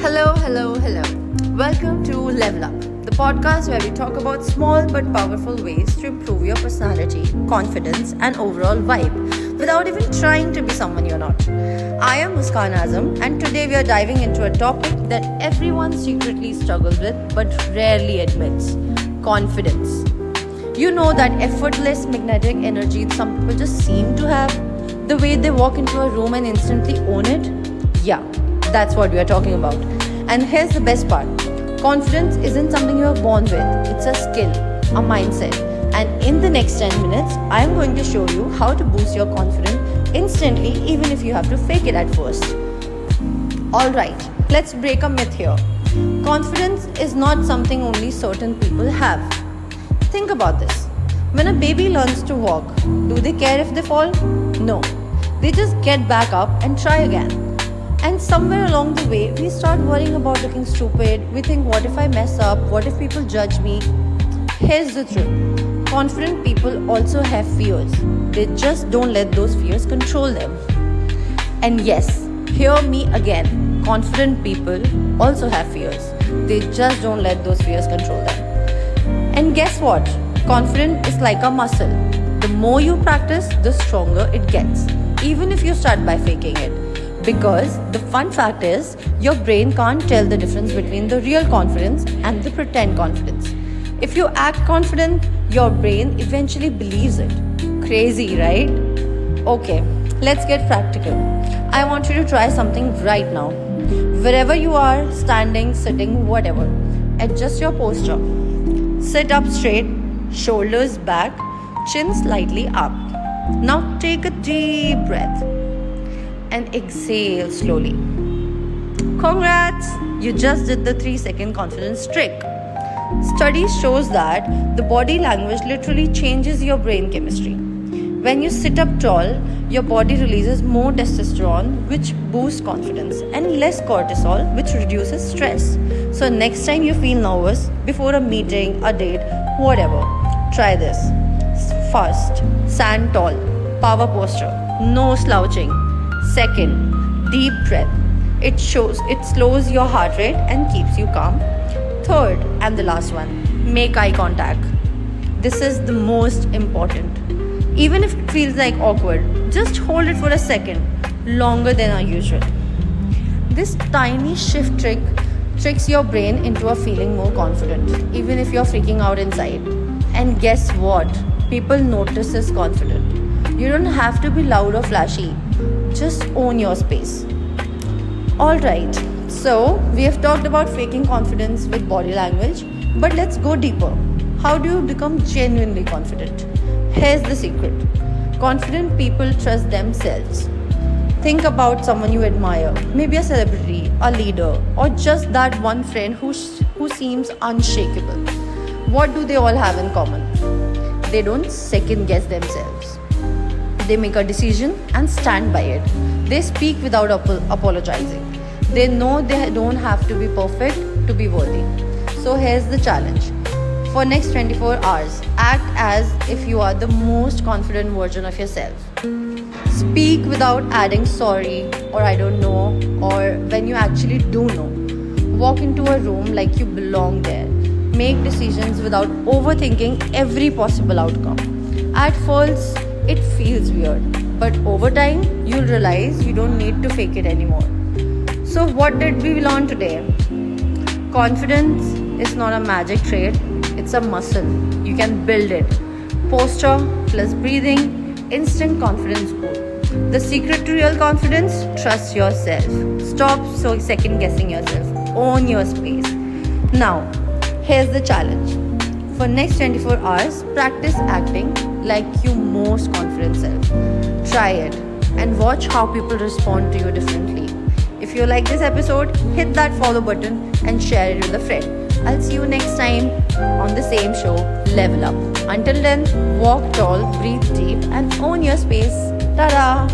Hello, hello, hello. Welcome to Level Up, the podcast where we talk about small but powerful ways to improve your personality, confidence, and overall vibe without even trying to be someone you're not. I am Muskan Azam, and today we are diving into a topic that everyone secretly struggles with but rarely admits: confidence. You know that effortless magnetic energy some people just seem to have? The way they walk into a room and instantly own it? Yeah, that's what we are talking about. And here's the best part: confidence isn't something you are born with, it's a skill, a mindset. And in the next 10 minutes, I am going to show you how to boost your confidence instantly, even if you have to fake it at first. Alright, let's break a myth here. Confidence is not something only certain people have. Think about this. When a baby learns to walk, do they care if they fall? No. They just get back up and try again. And somewhere along the way, we start worrying about looking stupid. We think, what if I mess up? What if people judge me? Here's the truth: confident people also have fears. They just don't let those fears control them. And yes, hear me again: confident people also have fears. They just don't let those fears control them. And guess what? Confidence is like a muscle. The more you practice, the stronger it gets, even if you start by faking it. Because the fun fact is, your brain can't tell the difference between the real confidence and the pretend confidence. If you act confident, your brain eventually believes it. Crazy, right? Okay, let's get practical. I want you to try something right now. Wherever you are, standing, sitting, whatever, adjust your posture. Sit up straight, shoulders back, chin slightly up. Now take a deep breath and exhale slowly. Congrats! You just did the 3-second confidence trick. Study shows that the body language literally changes your brain chemistry. When you sit up tall, your body releases more testosterone, which boosts confidence, and less cortisol, which reduces stress. So next time you feel nervous before a meeting, a date, whatever, try this. First, stand tall, power posture, no slouching. Second, deep breath. It slows your heart rate and keeps you calm. Third, and the last one, make eye contact. This is the most important. Even if it feels like awkward, just hold it for a second, longer than usual. This tiny shift tricks your brain into a feeling more confident, even if you're freaking out inside. And guess what? People notice this confident. You don't have to be loud or flashy. Just own your space. Alright, so we have talked about faking confidence with body language, but let's go deeper. How do you become genuinely confident? Here's the secret: confident people trust themselves. Think about someone you admire, maybe a celebrity, a leader, or just that one friend who seems unshakable. What do they all have in common? They don't second guess themselves. They make a decision and stand by it. They speak without apologizing. They know they don't have to be perfect to be worthy. So here's the challenge. For next 24 hours, act as if you are the most confident version of yourself. Speak without adding sorry or I don't know or when you actually do know. Walk into a room like you belong there. Make decisions without overthinking every possible outcome. At first, it feels weird, but over time, you'll realize you don't need to fake it anymore. So what did we learn today? Confidence is not a magic trait, it's a muscle. You can build it. Posture plus breathing, instant confidence boost. The secret to real confidence: trust yourself. Stop second guessing yourself. Own your space. Now, here's the challenge. For next 24 hours, practice acting like your most confident self. Try it and watch how people respond to you differently. If you like this episode, hit that follow button and share it with a friend. I'll see you next time on the same show, Level Up. Until then, walk tall, breathe deep, and own your space. Ta-da!